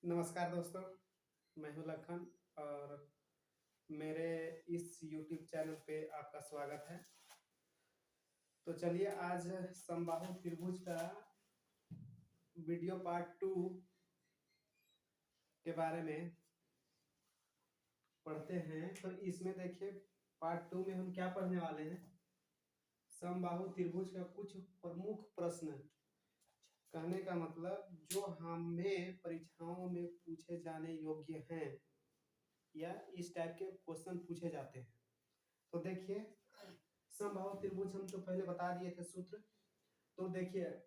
नमस्कार दोस्तों, मैं हूं लखन और मेरे इस यूट्यूब चैनल पे आपका स्वागत है। तो चलिए आज समबाहु त्रिभुज का वीडियो पार्ट 2 के बारे में पढ़ते हैं। तो इसमें देखिए पार्ट 2 में हम क्या पढ़ने वाले हैं, समबाहु त्रिभुज का कुछ प्रमुख प्रश्न। कहने का मतलब जो हमें परीक्षाओं में पूछे जाने योग्य हैं या इस टाइप के क्वेश्चन पूछे जाते हैं। तो देखिए समबाहु त्रिभुज हम तो पहले बता दिए थे सूत्र। तो देखिए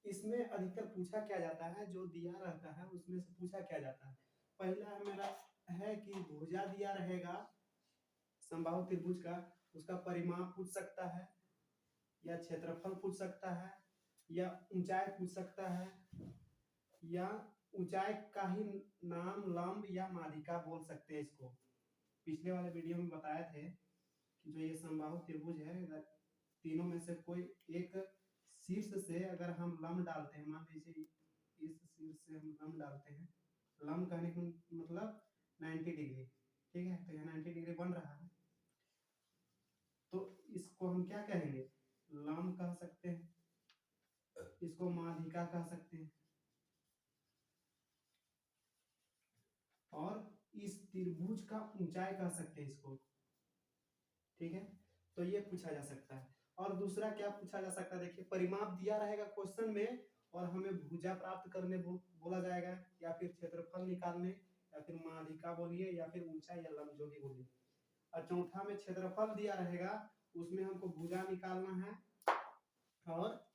इसमें अधिकतर पूछा क्या जाता है, जो दिया रहता है उसमें से पूछा क्या जाता है। पहला मेरा है कि भुजा दिया रहेगा समबाहु त्रिभुज का, उसका परिमाप पूछ सकता है या क्षेत्रफल पूछ सकता है या ऊंचाई पूछ सकता है या ऊंचाई का ही नाम लंब या माध्यिका बोल सकते हैं इसको। पिछले वाले वीडियो में बताए थे कि जो ये समबाहु त्रिभुज है, अगर तीनों में से कोई एक शीर्ष से अगर हम लंब डालते हैं, मान लीजिए इस शीर्ष से हम लंब डालते हैं, लंब कहने का मतलब 90 डिग्री, ठीक है। तो यहाँ 90 डिग्री बन रहा है, तो इसको हम क्या कहेंगे, लंब कह सकते हैं, इसको माध्यिका कह सकते हैं। और इस त्रिभुज का ऊंचाई कह सकते हैं इसको, ठीक है। तो ये पूछा जा सकता है। और दूसरा क्या पूछा जा सकता है, देखिए परिमाप दिया रहेगा क्वेश्चन में और हमें भुजा प्राप्त करने बोला जाएगा, या फिर क्षेत्रफल निकालने, या फिर माध्यिका बोलिए, या फिर ऊंचाई या लंब जो भी बोलिए। और चौथा में क्षेत्रफल दिया रहेगा, उसमें हमको भुजा निकालना है और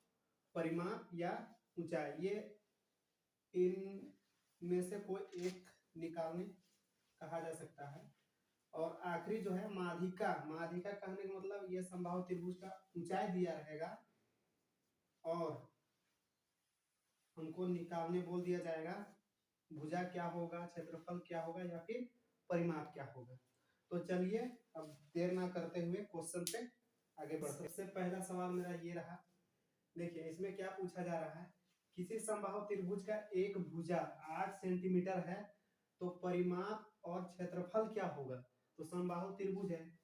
परिमाप या ऊंचाई, ये इन में से कोई एक निकालने कहा जा सकता है। और आखिरी जो है माध्यिका, माध्यिका कहने का मतलब ये समबाहु त्रिभुज का ऊंचाई दिया रहेगा और हमको निकालने बोल दिया जाएगा भुजा क्या होगा, क्षेत्रफल क्या होगा या फिर परिमाप क्या होगा। तो चलिए अब देर ना करते हुए क्वेश्चन पे आगे बढ़ते हैं। सबसे पहला सवाल मेरा ये रहा, देखिए इसमें क्या पूछा जा रहा है, किसी समबाहु त्रिभुज का एक भुजा 8 सेंटीमीटर है तो परिमाप और क्षेत्रफल क्या होगा। तो समबाहु त्रिभुज है,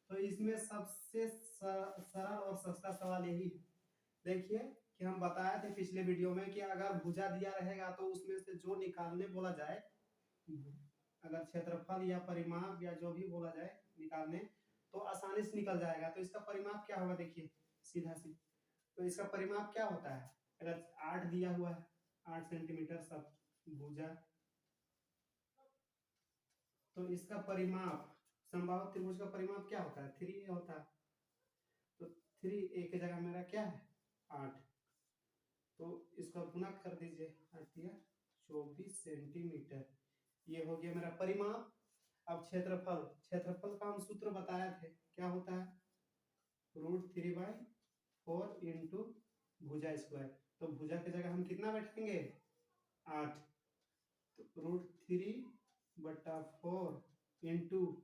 तो इसमें सबसे सरल और सस्ता सवाल यही है। देखिए कि हम बताए थे पिछले वीडियो में कि अगर भुजा दिया रहेगा तो उसमें से जो निकालने बोला जाए, अगर क्षेत्रफल या परिमाप या जो भी बोला जाए निकालने, तो आसानी से निकल जाएगा। तो इसका परिमाप क्या होगा, देखिए सीधा सी, तो इसका परिमाप क्या होता है, अगर 8 दिया हुआ है, 8 सेंटीमीटर सब भुजा, तो इसका परिमाप समबाहु त्रिभुज का परिमाप क्या होता है, 3 होता है। तो 3 एक जगह मेरा क्या है 8, तो इसको गुना कर दीजिए, 8 दिया 24 सेंटीमीटर, ये हो गया मेरा परिमाप। अब क्षेत्रफल, क्षेत्रफल का हम सूत्र बताए थे, क्या होता है √3/4 इंटू भुजा स्क्वायर। तो भुजा की जगह हम कितना बैठाएंगे 8, तो √3/4 इंटू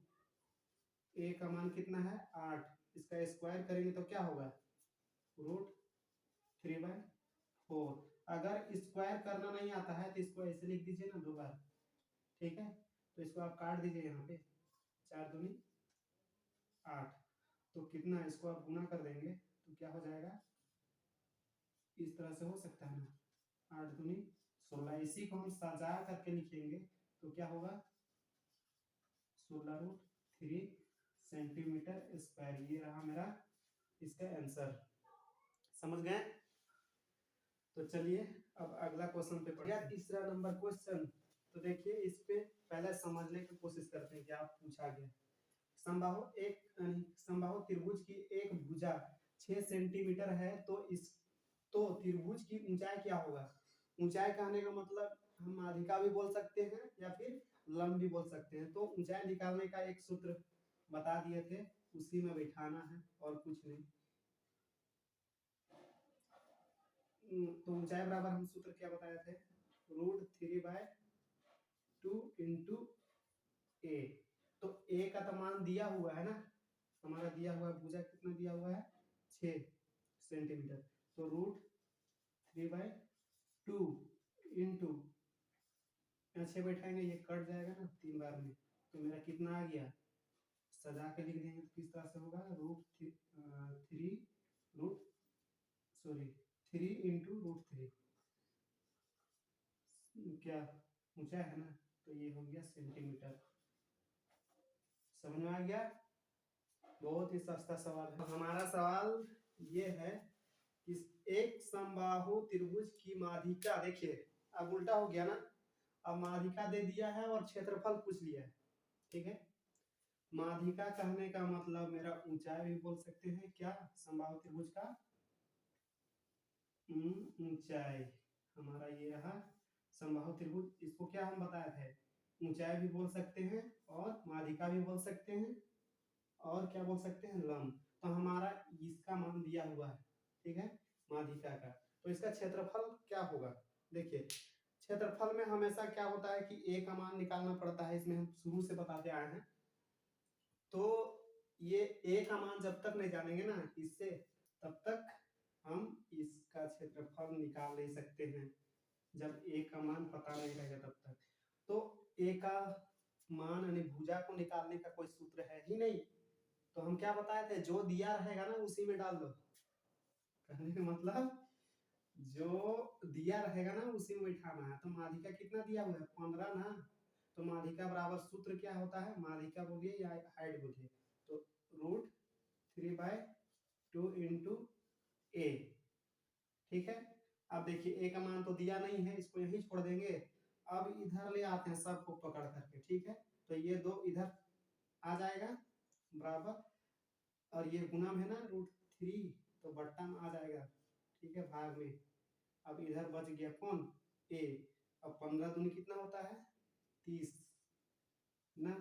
ए का मान कितना है 8, इसका स्क्वायर करेंगे तो क्या होगा √3/4। अगर स्क्वायर करना नहीं आता है तो इसको ऐसे लिख दीजिए ना 2 बार, ठीक है। तो इसको आप काट दीजिए, यहाँ पे 4 दूनी 8, तो कितना, इसको आप गुना कर देंगे तो क्या हो जाएगा, इस तरह से हो सकता है ना, 8 दूनी 16, इसी को हम सजा करके लिखेंगे तो क्या होगा 16√3 सेंटीमीटर स्क्वायर। ये रहा मेरा इसका आंसर, समझ गए। तो चलिए अब अगला क्वेश्चन पे पढ़ते हैं, तीसरा नंबर क्वेश्चन। तो देखिए इस पे पहले समझने की कोशिश करते हैं क्या पूछा गया। समबाहु त्रिभुज की एक भुजा 6 सेंटीमीटर है तो त्रिभुज की ऊंचाई क्या होगा। ऊंचाई कहने का मतलब हम माध्यिका भी बोल सकते हैं या फिर लंब भी बोल सकते हैं। तो ऊंचाई निकालने का एक सूत्र बता दिए थे, उसी में बैठाना है और कुछ नहीं। तो ऊंचाई बराबर हम सूत्र क्या बताए थे, √3/2 इंटू ए। तो ए का तो मान दिया हुआ है ना, हमारा दिया हुआ भुजा कितना दिया हुआ है 6 सेंटीमीटर, तो √3/2 इंटू यहाँ 6 बैठाएंगे, ये कट जाएगा ना 3 बार में, तो मेरा कितना आ गया, सजा के लिख देंगे तो किस तरह से होगा, थ्री रूट सॉरी 3 × √3, क्या ऊंचा है ना, तो ये हो गया सेंटीमीटर। समझ में आ गया? बहुत ही सस्ता सवाल है। हमारा सवाल ये है कि एक समबाहु त्रिभुज की माध्यिका, देखिए अब उल्टा हो गया ना, अब माध्यिका दे दिया है और क्षेत्रफल पूछ लिया है, ठीक है। माध्यिका कहने का मतलब मेरा ऊंचाई भी बोल सकते हैं, क्या समबाहु त्रिभुज का ऊंचाई, हमारा ये रहा समबाहु त्रिभुज, इसको क्या हम बताए थे, ऊंचाई भी बोल सकते हैं और माध्यिका भी बोल सकते हैं और क्या बोल सकते हैं, लंब। तो हमारा इसका मान दिया हुआ है, ठीक है, माध्यिका का। तो इसका क्षेत्रफल क्या होगा, देखिए क्षेत्रफल में हमेशा क्या होता है कि ए का मान निकालना पड़ता है, इसमें हम शुरू से बताते आए हैं। तो ये ए का मान जब तक नहीं जानेंगे ना इससे, तब तक हम इसका क्षेत्रफल निकाल नहीं सकते हैं, जब ए का मान पता नहीं रहेगा तब तक। तो ए का मान यानी भुजा को निकालने का कोई सूत्र है ही नहीं, तो हम क्या बताए थे, जो दिया रहेगा ना उसी में डाल दो। कहने का मतलब जो दिया रहेगा ना उसी में बैठाना है। तो माध्यिका कितना दिया हुआ है, 15 ना, तो माध्यिका बराबर सूत्र क्या होता है, माध्यिका बोलिए या हाइट बोलिए, तो √3/2 × a, ठीक है। अब देखिए ए का मान तो दिया नहीं है, इसको यहीं छोड़ देंगे। अब इधर ले आते हैं सबको पकड़ करके, ठीक है। तो ये 2 इधर आ जाएगा बराबर, और ये गुना में है ना √3, तो बट्टा में आ जाएगा, ठीक है, भाग में। अब इधर बच गया कौन, ए। अब 15 दूनी कितना होता है, 30 ना,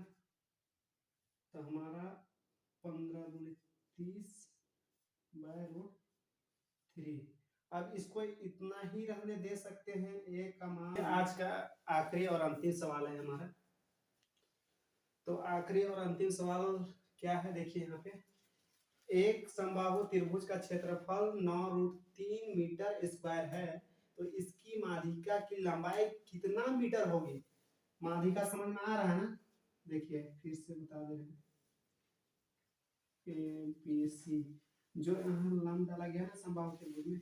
तो हमारा 15 दूनी 30/√3। अब इसको इतना ही रहने दे सकते हैं, ए का मान। आज का आखिरी और अंतिम सवाल है हमारा। तो आखिरी और अंतिम सवाल क्या है, देखिए यहाँ पे, एक समबाहु त्रिभुज का क्षेत्रफल 9√3 मीटर स्क्वायर है, तो इसकी माध्यिका की लंबाई कितना मीटर होगी। माध्यिका समझ में आ रहा है ना, देखिए फिर से बता दे रहे हैं, एपीसी जो यहाँ लंब डाला गया ना समबाहु त्रिभुज में,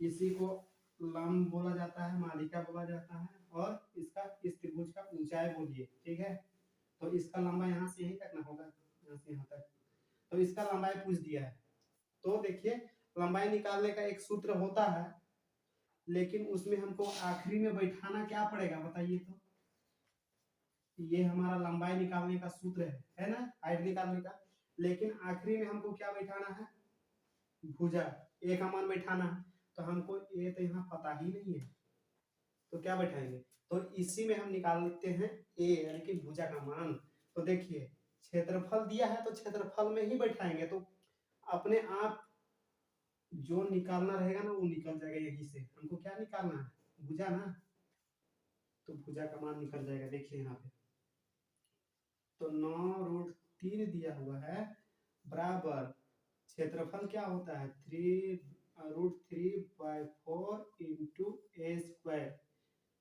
इसी को लंब बोला जाता है, माध्यिका बोला जाता है, और इसका इस त्रिभुज का ऊंचाई बोलिए, ठीक है। तो इसका लंबा यहाँ से यहीं तक ना होगा, यहाँ से यहाँ तक, तो इसका लंबाई पूछ दिया है। तो देखिए लंबाई निकालने का एक सूत्र होता है, लेकिन उसमें हमको आखिरी में बैठाना क्या पड़ेगा बताइए, तो ये हमारा लंबाई निकालने का सूत्र है ना, हाइट निकालने का। लेकिन आखिरी में हमको क्या बैठाना है, भुजा, ए का मान बैठाना है। तो हमको ए तो यहाँ पता ही नहीं है, तो क्या बैठाएंगे, तो इसी में हम निकालते हैं ए यानी कि भुजा का मान। तो देखिए क्षेत्रफल दिया है तो क्षेत्रफल में ही बैठाएंगे, तो अपने आप जो निकालना रहेगा ना वो निकल जाएगा यहीं से। हमको क्या निकालना है, भुजा ना, तो भुजा का मान निकल जाएगा। देखिए यहाँ पे तो 9√3 दिया हुआ है बराबर, क्षेत्रफल क्या होता है 3√3/4 × a²।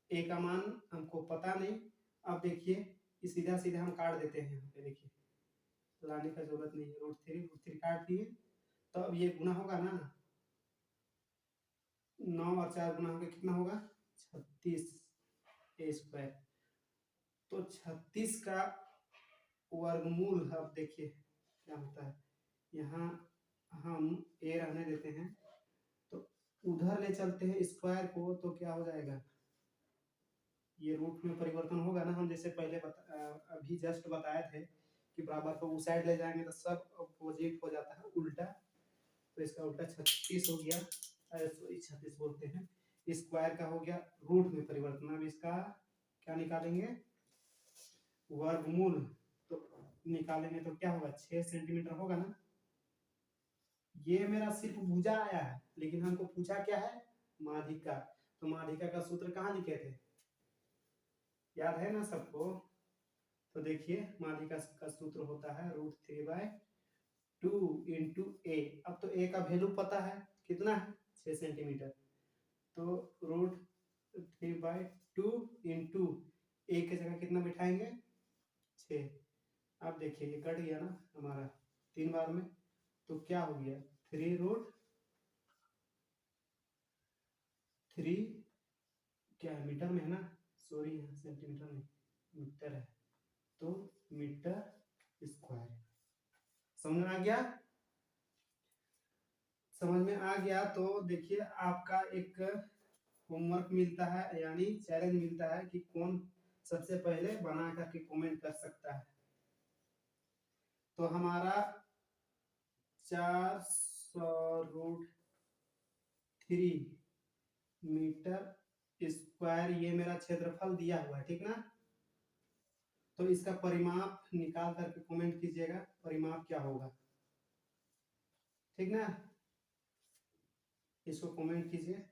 ए का मान हमको पता नहीं। अब देखिए सीधा सीधा हम काट देते हैं, यहाँ पे देखिए लाने का जरूरत नहीं है, √3 काट दिए। तो अब ये गुना होगा ना, 9 और 4 गुना होगा कितना होगा, 36 a²। तो 36 का वर्गमूल, अब देखिए क्या होता है, यहाँ हम ए रहने देते हैं, तो उधर ले चलते हैं स्क्वायर को, तो क्या हो जाएगा, ये रूट में परिवर्तन होगा ना। हम जैसे पहले अभी जस्ट बताए थे कि बराबर को उस साइड ले जाएंगे तो सब अपोजिट हो जाता है, उल्टा। तो इसका उल्टा 36 हो गया, सॉरी 36 बोलते हैं, स्क्वायर का हो गया रूट में परिवर्तन। अब इसका क्या निकालेंगे, वर्गमूल। तो निकालेंगे तो क्या होगा, 6 सेंटीमीटर होगा ना। ये मेरा सिर्फ भुजा आया है, लेकिन हमको पूछा क्या है, माध्यिका। तो माध्यिका का सूत्र कहाँ लिखे थे, याद है ना सबको। तो देखिए माध्यिका का सूत्र होता है √3/2 × a। अब तो a का वैल्यू पता है कितना है, 6 सेंटीमीटर। तो √3/2 2 इंटू एक की जगह कितना बिठाएंगे 6। अब देखिए ये कट गया ना हमारा 3 बार में, तो क्या हो गया 3 क्या है मीटर में है ना, सॉरी यहाँ सेंटीमीटर नहीं मीटर है, तो मीटर स्क्वायर। समझ में आ गया? समझ में आ गया तो देखिए आपका एक होमवर्क मिलता है यानी चैलेंज मिलता है कि कौन सबसे पहले बना करके कमेंट कर सकता है। तो हमारा 400√3 मीटर स्क्वायर ये मेरा क्षेत्रफल दिया हुआ है, ठीक ना। तो इसका परिमाप निकाल करके कमेंट कीजिएगा परिमाप क्या होगा, ठीक ना। इसको कमेंट कीजिए।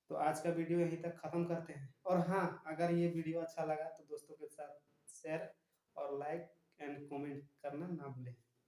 तो आज का वीडियो यहीं तक खत्म करते हैं। और हाँ, अगर ये वीडियो अच्छा लगा तो दोस्तों के साथ शेयर और लाइक एंड कमेंट करना ना भूलें।